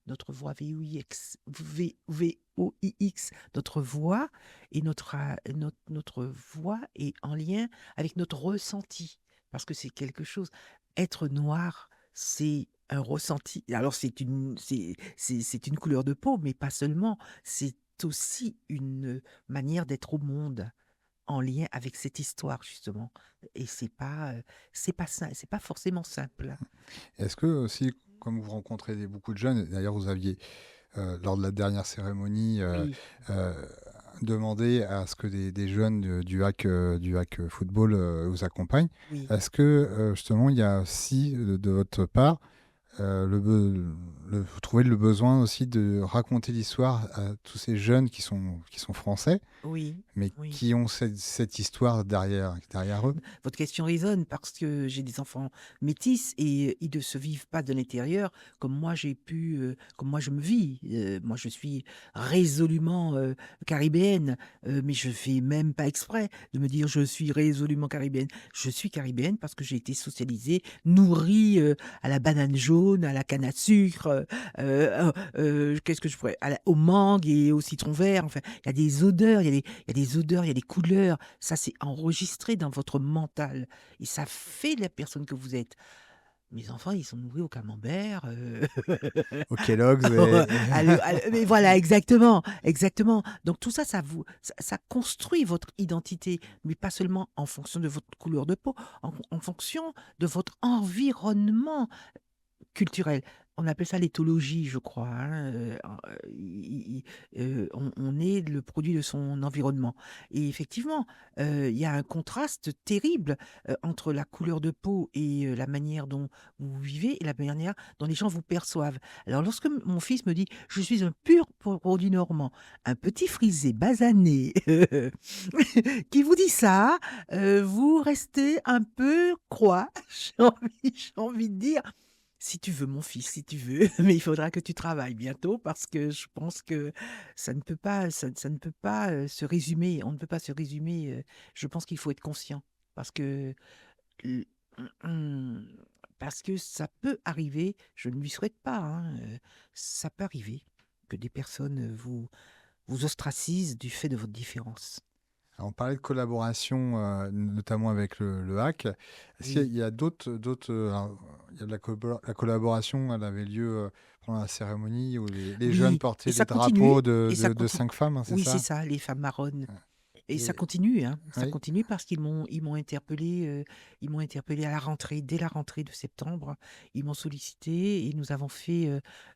VOIX, VOIX, notre voix et notre voix est en lien avec notre ressenti, parce que c'est quelque chose. Être noir, c'est un ressenti. Alors c'est une couleur de peau, mais pas seulement. C'est aussi une manière d'être au monde en lien avec cette histoire justement. Et c'est pas forcément simple. Est-ce que aussi, comme vous rencontrez beaucoup de jeunes, d'ailleurs vous aviez, lors de la dernière cérémonie, Oui, euh, demandé à ce que des jeunes du hack football vous accompagnent, oui. est-ce que justement il y a aussi de votre part vous trouvez le besoin aussi de raconter l'histoire à tous ces jeunes qui sont français, Oui, mais oui. qui ont cette histoire derrière eux? Votre question résonne parce que j'ai des enfants métis et ils ne se vivent pas de l'intérieur comme moi je me vis. Moi, je suis résolument caribéenne, mais je fais même pas exprès de me dire je suis résolument caribéenne. Je suis caribéenne parce que j'ai été socialisée, nourrie à la banane jaune, à la canne à sucre, qu'est-ce que je pourrais, au mangue et au citron vert. Enfin, il y a des odeurs, il y a des odeurs, il y a des couleurs. Ça, c'est enregistré dans votre mental. Et ça fait la personne que vous êtes. Mes enfants, ils sont nourris au camembert. Au Kellogg's et... Mais voilà, exactement, exactement. Donc tout ça, ça construit votre identité, mais pas seulement en fonction de votre couleur de peau, en fonction de votre environnement culturel. On appelle ça l'éthologie, je crois, hein. On est le produit de son environnement. Et effectivement, il y a un contraste terrible entre la couleur de peau et la manière dont vous vivez et la manière dont les gens vous perçoivent. Alors, lorsque mon fils me dit, je suis un pur produit normand, un petit frisé basané qui vous dit ça, vous restez un peu croix, j'ai envie de dire. Si tu veux, mon fils, si tu veux, mais il faudra que tu travailles bientôt parce que je pense que ça ne peut pas se résumer. On ne peut pas se résumer. Je pense qu'il faut être conscient parce que, l- parce que ça peut arriver. Je ne lui souhaite pas, hein, ça peut arriver que des personnes vous ostracisent du fait de votre différence. Alors, on parlait de collaboration, notamment avec le HAC. Est-ce qu'il Oui. y a alors, il y a de la collaboration, elle avait lieu pendant la cérémonie où les jeunes Oui, et portaient ça les continue, drapeaux et ça de continue. 5 femmes, hein, c'est Oui, c'est ça? ça, les femmes marronnes. Et ça Et, continue, hein, ça oui. continue parce ils m'ont interpellé à la rentrée, dès la rentrée de septembre. Ils m'ont sollicité et nous avons fait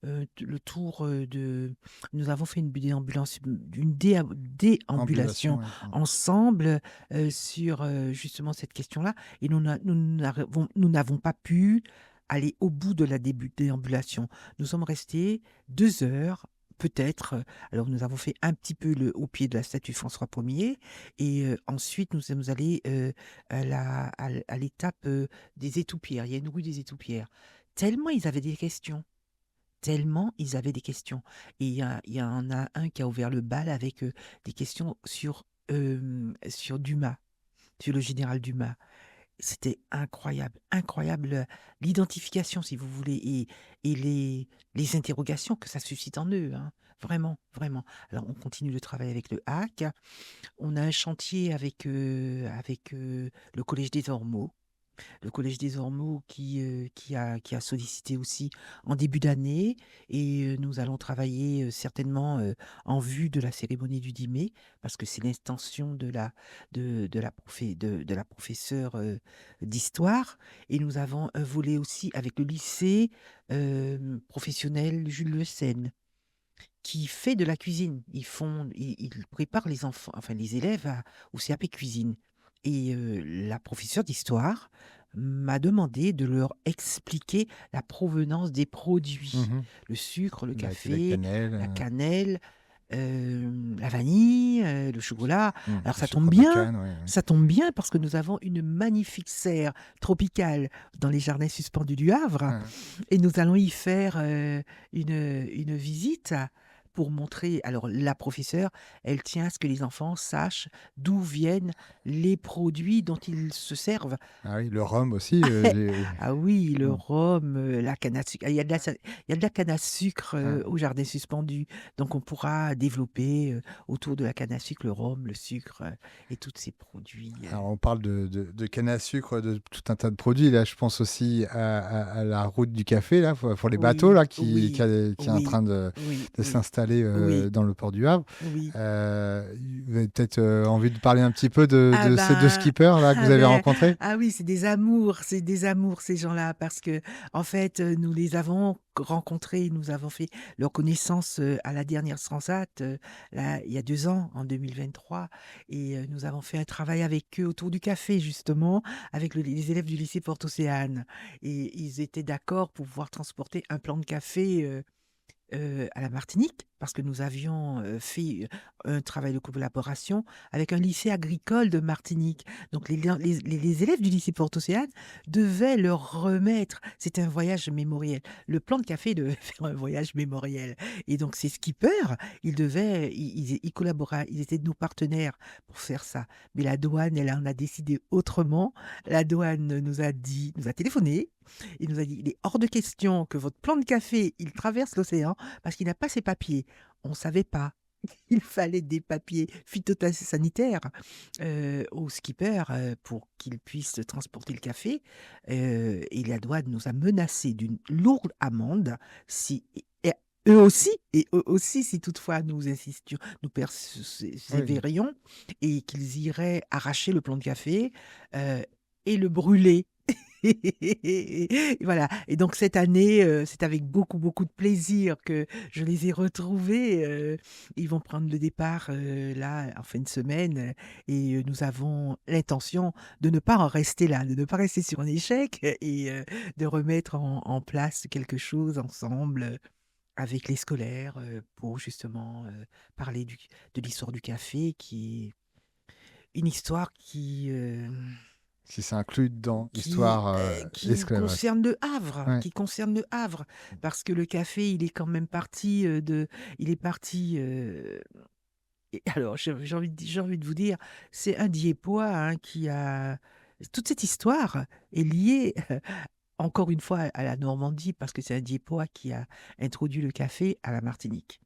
le tour nous avons fait Ambulation, déambulation oui. ensemble sur justement cette question-là. Et nous n'avons pas pu aller au bout de la début déambulation. Nous sommes restés 2 heures, peut-être. Alors, nous avons fait un petit peu au pied de la statue de François Ier et ensuite, nous sommes allés à l'étape des Étoupières. Il y a une rue des Étoupières. Tellement ils avaient des questions. Tellement ils avaient des questions. Et il y en a un qui a ouvert le bal avec des questions sur Dumas, sur le général Dumas. C'était incroyable, incroyable l'identification, si vous voulez, et les interrogations que ça suscite en eux, hein. Vraiment, vraiment. Alors, on continue le travail avec le HAC. On a un chantier avec le Collège des Ormeaux. Le Collège des Ormeaux qui a sollicité aussi en début d'année. Et nous allons travailler certainement en vue de la cérémonie du 10 mai, parce que c'est l'intention de la professeure d'histoire. Et nous avons un volet aussi avec le lycée professionnel Jules Le Seine, qui fait de la cuisine. Ils préparent les enfants, enfin les élèves au CAP cuisine. Et la professeure d'histoire m'a demandé de leur expliquer la provenance des produits. Mhm. Le sucre, le La café, cannelle, la cannelle, la vanille, le chocolat. Alors le sucre de canne, oui. Oui. ça tombe bien parce que nous avons une magnifique serre tropicale dans les jardins suspendus du Havre Mhm. et nous allons y faire une visite pour montrer. Alors, la professeure, elle tient à ce que les enfants sachent d'où viennent les produits dont ils se servent. Ah oui, le rhum aussi. Ah oui, le Mm. rhum, la canne à sucre. Il y a de la canne à sucre Ah. au jardin suspendu. Donc, on pourra développer autour de la canne à sucre le rhum, le sucre et tous ces produits. Alors, on parle de canne à sucre, de tout un tas de produits. Là, je pense aussi à la route du café, là, pour les bateaux, Oui, là, qui oui, est en train oui, oui, de oui, s'installer oui, dans le port du Havre. oui. Vous avez peut-être envie de parler un petit peu Ah de ces deux ben, skippers, là, que vous ah avez ben, rencontrés? ah oui, c'est des amours ces gens-là, parce que en fait, nous les avons rencontrés, nous avons fait leur connaissance à la dernière Transat, là, il y a 2 ans, en 2023, et nous avons fait un travail avec eux autour du café, justement, avec les élèves du lycée Port-Océane. Et ils étaient d'accord pour pouvoir transporter un plan de café à la Martinique, parce que nous avions fait un travail de collaboration avec un lycée agricole de Martinique. Donc, les élèves du lycée Port-Océane devaient leur remettre, c'était un voyage mémoriel. Le plan de café devait faire un voyage mémoriel. Et donc, ces skippers, ils collaboraient, ils étaient nos partenaires pour faire ça. Mais la douane, elle en a décidé autrement. La douane nous a téléphoné. Il nous a dit, il est hors de question que votre plan de café, il traverse l'océan parce qu'il n'a pas ses papiers. On ne savait pas. Il fallait des papiers phytosanitaires au skipper pour qu'il puisse transporter le café. Et la douane nous a menacés d'une lourde amende si et eux aussi, si toutefois nous insistions, nous Oui. persévérions et qu'ils iraient arracher le plan de café et le brûler. Et voilà. Et donc cette année, c'est avec beaucoup, beaucoup de plaisir que je les ai retrouvés. Ils vont prendre le départ là en fin de semaine et nous avons l'intention de ne pas en rester là, de ne pas rester sur un échec et de remettre en place quelque chose ensemble avec les scolaires pour justement parler de l'histoire du café, qui est une histoire Si c'est inclus dans qui, l'histoire qui esclavage. concerne le Havre, Ouais. qui concerne le Havre, parce que le café, il est quand même parti il est parti. Et alors, j'ai envie de vous dire, c'est un Diepois qui a toute cette histoire est liée encore une fois à la Normandie, parce que c'est un Diepois qui a introduit le café à la Martinique.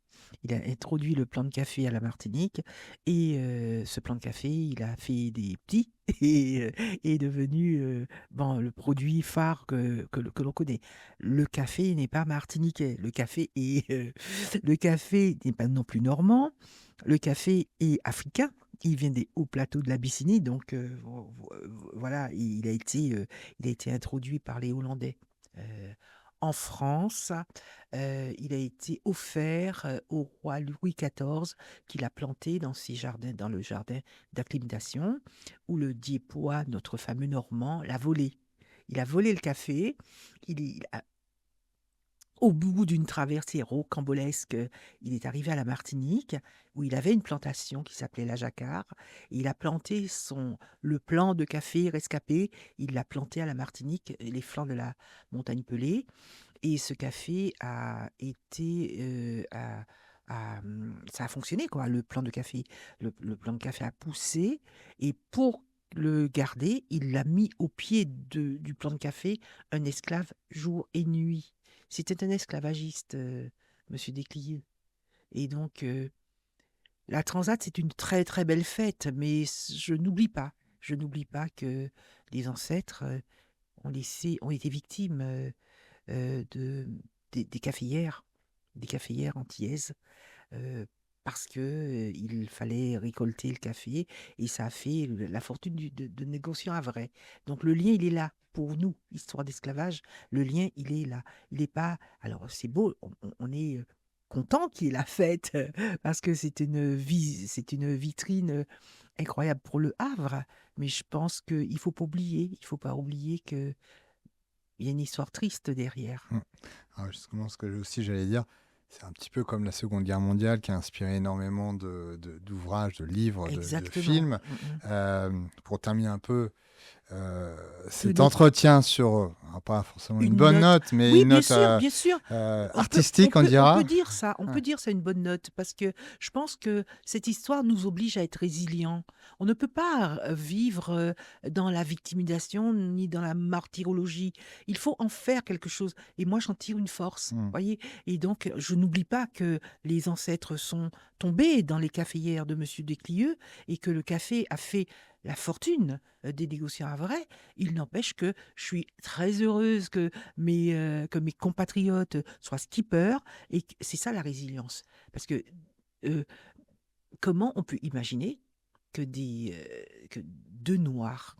Il a introduit le plant de café à la Martinique et ce plant de café, il a fait des petits et est devenu bon, le produit phare que l'on connaît. Le café n'est pas martiniquais. Le café n'est pas non plus normand. Le café est africain. Il vient des hauts plateaux de l'Abyssinie, donc voilà, il a été introduit par les Hollandais. Euh, En France, il a été offert au roi Louis XIV, qui l'a planté dans ses jardins, dans le jardin d'acclimatation, où le Diepois, notre fameux Normand, l'a volé. Il a volé le café. Il a Au bout d'une traversée rocambolesque, il est arrivé à la Martinique, où il avait une plantation qui s'appelait la Jacquard. Et il a planté le plant de café rescapé, il l'a planté à la Martinique, les flancs de la montagne Pelée. Et ce café a été, ça a fonctionné, quoi, le plant de café. Le plant de café a poussé, et pour le garder, il l'a mis au pied du plant de café un esclave jour et nuit. C'était un esclavagiste, Monsieur Desclieux. Et donc, la Transat, c'est une très très belle fête, mais je n'oublie pas que les ancêtres ont été victimes des caféières antillaises, euh, parce que il fallait récolter le café et ça a fait la fortune de négociants havrais. Donc le lien, il est là. Pour nous, histoire d'esclavage, le lien, il est là. Il n'est pas. Alors c'est beau, on est content qu'il y ait la fête parce que c'est une vitrine incroyable pour le Havre. Mais je pense il faut pas oublier que il y a une histoire triste derrière. Mm. Alors justement, ce que aussi j'allais dire, c'est un petit peu comme la Seconde Guerre mondiale qui a inspiré énormément d'ouvrages, de livres, de Exactement. films. Pour terminer un peu De cet notre entretien sur, pas forcément une Une bonne note. note, mais Oui, une note bien sûr. artistique, on On peut dira. dire ça, on Ouais. peut dire ça une bonne note, parce que je pense que cette histoire nous oblige à être résilients. On ne peut pas vivre dans la victimisation ni dans la martyrologie. Il faut en faire quelque chose. Et moi, j'en tire une force, Mm. voyez. Et donc, je n'oublie pas que les ancêtres sont tombés dans les caféières de Monsieur Desclieux et que le café a fait la fortune des négociants havrais. Il n'empêche que je suis très heureuse que mes compatriotes soient skippers, et c'est ça la résilience. Parce que euh, comment on peut imaginer que deux noirs,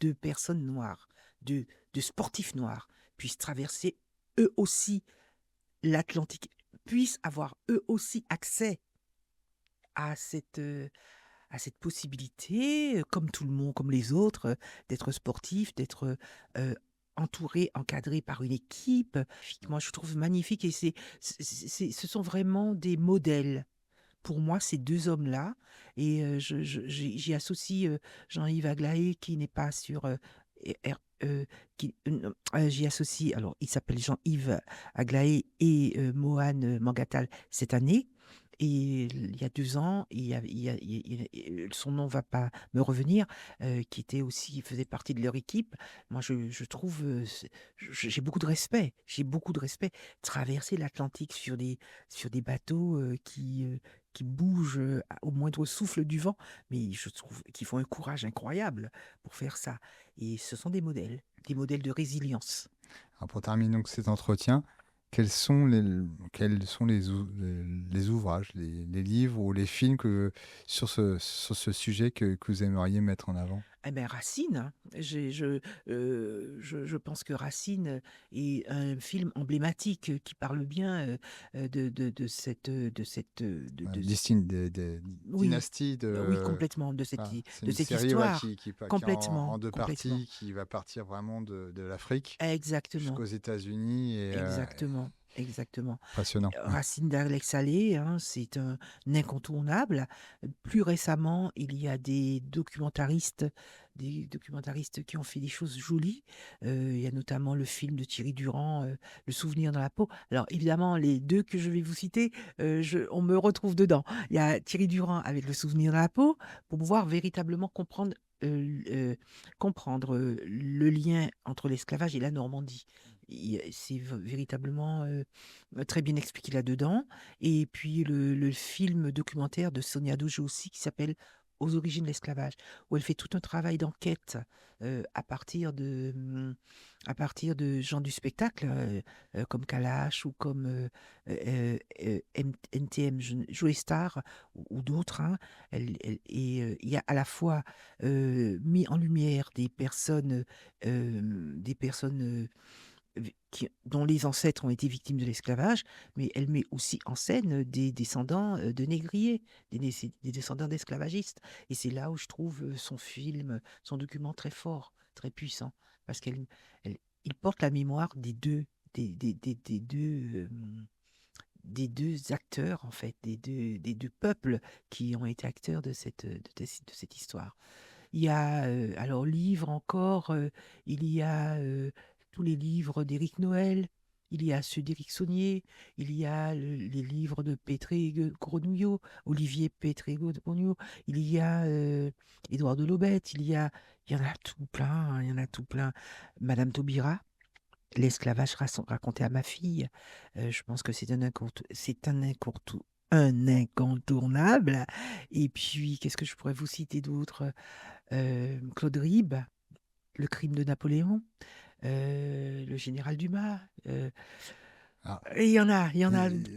deux personnes noires, deux sportifs noirs puissent traverser eux aussi l'Atlantique, puissent avoir eux aussi accès à à cette possibilité, comme tout le monde, comme les autres, d'être sportif, d'être entouré, encadré par une équipe. Moi, je trouve magnifique, et ce sont vraiment des modèles. Pour moi, ces deux hommes-là, et j'y associe Jean-Yves Aglaé, qui n'est pas sur non, j'y associe, alors il s'appelle Jean-Yves Aglaé et Mohan Mangatal cette année. Et il y a 2 ans, son nom va pas me revenir, qui faisait partie de leur équipe. Moi, je trouve, j'ai beaucoup de respect. J'ai beaucoup de respect. Traverser l'Atlantique sur des bateaux qui bougent au moindre souffle du vent, mais je trouve qu'ils font un courage incroyable pour faire ça. Et ce sont des modèles de résilience. Alors pour terminer donc cet entretien, quels sont les ouvrages, les livres ou les films sur ce sujet que vous aimeriez mettre en avant? Eh ben Racine, hein. Je pense que Racine est un film emblématique qui parle bien oui, Dynastie oui, complètement, voilà, c'est de une cette série ouais, histoire. qui est Complètement, en deux complètement. parties, qui va partir vraiment de l'Afrique Exactement, jusqu'aux États-Unis et exactement, exactement. passionnant. Racine d'Alex Allais, hein, c'est un incontournable. Plus récemment, il y a des documentaristes qui ont fait des choses jolies. Il y a notamment le film de Thierry Durand, Le souvenir dans la peau. Alors évidemment, les deux que je vais vous citer, on me retrouve dedans. Il y a Thierry Durand avec Le souvenir dans la peau, pour pouvoir véritablement comprendre le lien entre l'esclavage et la Normandie. c'est véritablement très bien expliqué là-dedans. Et puis le film documentaire de Sonia Douche aussi qui s'appelle Aux origines de l'esclavage, où elle fait tout un travail d'enquête à partir à partir de gens du spectacle, comme Kalash ou comme NTM, Joey Star ou d'autres. Hein. Et il y a à la fois mis en lumière des personnes dont les ancêtres ont été victimes de l'esclavage, mais elle met aussi en scène des descendants de négriers, des descendants d'esclavagistes. Et c'est là où je trouve son film, son document très fort, très puissant, parce il porte la mémoire des deux acteurs, en fait, des deux peuples qui ont été acteurs de cette histoire. Il y a, alors livres encore, il y a tous les livres d'Éric Noël, il y a ceux d'Éric Saunier, il y a les livres de Pétré Grenouillot, Olivier Pétré Grenouillot, il y a Édouard de Lobette, il y en a tout plein, hein, il y en a tout plein. Madame Taubira, l'esclavage raconté à ma fille, je pense que un incontournable. Et puis, qu'est-ce que je pourrais vous citer d'autre? Claude Ribes, Le crime de Napoléon, le général Dumas. Ah, Et il y en a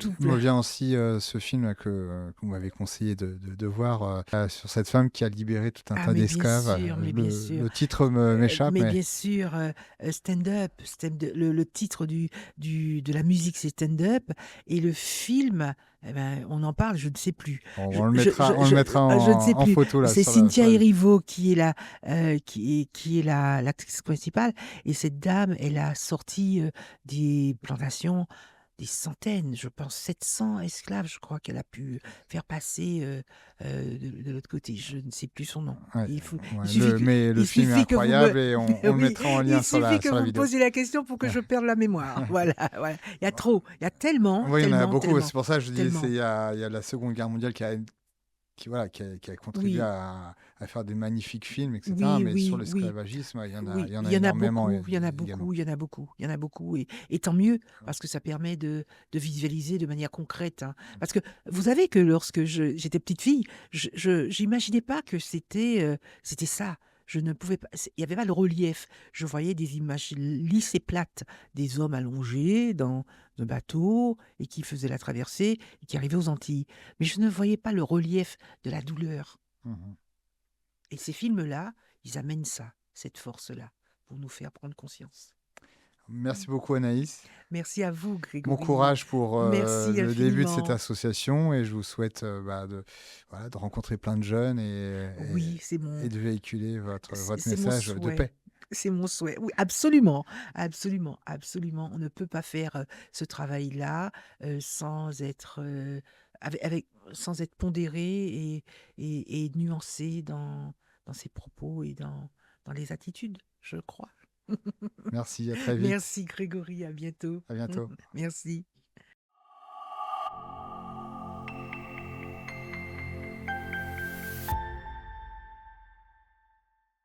tout me plein. vient aussi ce film là, que vous m'avez conseillé de voir sur cette femme qui a libéré tout un Ah, tas mais bien d'esclaves. sûr, mais bien sûr. Le titre m'échappe, Mais mais bien sûr, le titre de la musique, c'est Stand Up. Et le film, eh ben, on en parle, je ne sais plus. on le mettra Je ne sais en plus. photo là C'est sur Cynthia la... Erivo qui est l'actrice principale. Et cette dame, elle a sorti des plantations, des centaines, je pense 700 esclaves, je crois qu'elle a pu faire passer de l'autre côté. Je ne sais plus son nom. Ouais, Il ouais, suffit mais le il film est suffit que vous me incroyable et on le oui, mettra en lien il suffit que sur la vous me vidéo. posiez la question pour que je perde la mémoire. Voilà, voilà. Il y a trop, il y a tellement, Oui, il y en a tellement, beaucoup. tellement, C'est pour ça que je disais, tellement. il y a la Seconde Guerre mondiale voilà, qui a contribué Oui, à faire des magnifiques films, etc. oui, Mais sur oui, oui. l'esclavagisme, il Oui, y en il a y en a énormément beaucoup, il y en a également. beaucoup, il y en a beaucoup, il y en a beaucoup, et tant mieux, parce que ça permet de visualiser de manière concrète. Hein. Parce que vous savez que lorsque j'étais petite fille, j'imaginais pas que c'était ça. Je ne pouvais pas, il n'y avait pas le relief. Je voyais des images lisses et plates, des hommes allongés dans un bateau et qui faisaient la traversée et qui arrivaient aux Antilles. Mais je ne voyais pas le relief de la douleur. Mhm. Et ces films-là, ils amènent ça, cette force-là, pour nous faire prendre conscience. Merci beaucoup, Anaïs. Merci à vous, Bon Grégory. courage pour Merci le début de cette infiniment. association et je vous souhaite voilà, de rencontrer plein de jeunes Oui, et de véhiculer votre c'est mon message de souhait. paix. C'est mon souhait. Oui, absolument, absolument, absolument. On ne peut pas faire ce travail-là sans être sans être pondéré et nuancé dans ses propos et dans les attitudes, je crois. Merci, à très vite. Merci Grégory, à bientôt. À bientôt. Merci.